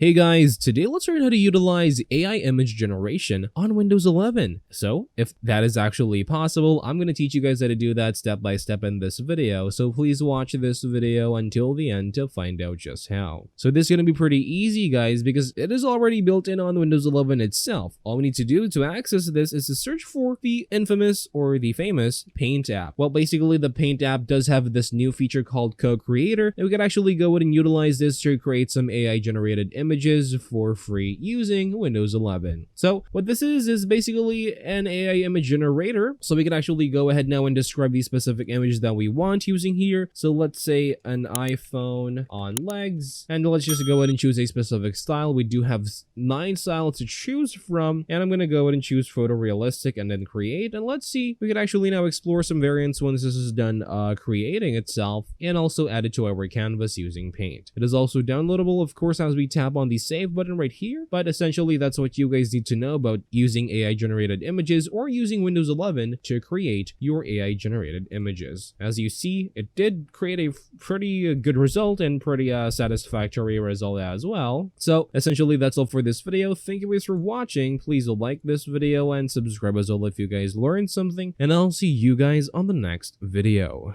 Hey guys, today let's learn how to utilize AI image generation on Windows 11. So if that is actually possible, I'm going to teach you guys how to do that step by step in this video. So please watch this video until the end to find out just how. So this is going to be pretty easy guys because it is already built in on Windows 11 itself. All we need to do to access this is to search for the infamous or the famous Paint app. Well, basically the Paint app does have this new feature called Co-Creator, and we can actually go ahead and utilize this to create some AI generated images for free using Windows 11. So what this is basically an AI image generator. So we can actually go ahead now and describe the specific image that we want using here. So let's say an iPhone on legs, and let's just go ahead and choose a specific style. We do have 9 styles to choose from, and I'm going to go ahead and choose photorealistic and then create. And let's see, we could actually now explore some variants once this is done creating itself, and also add it to our canvas using Paint. It is also downloadable, of course, as we tap on the save button right here, but essentially that's what you guys need to know about using AI generated images or using Windows 11 to create your AI generated images. As you see, it did create a pretty good result and pretty satisfactory result as well. So essentially that's all for this video. Thank you guys for watching. Please like this video and subscribe as well if you guys learned something, and I'll see you guys on the next video.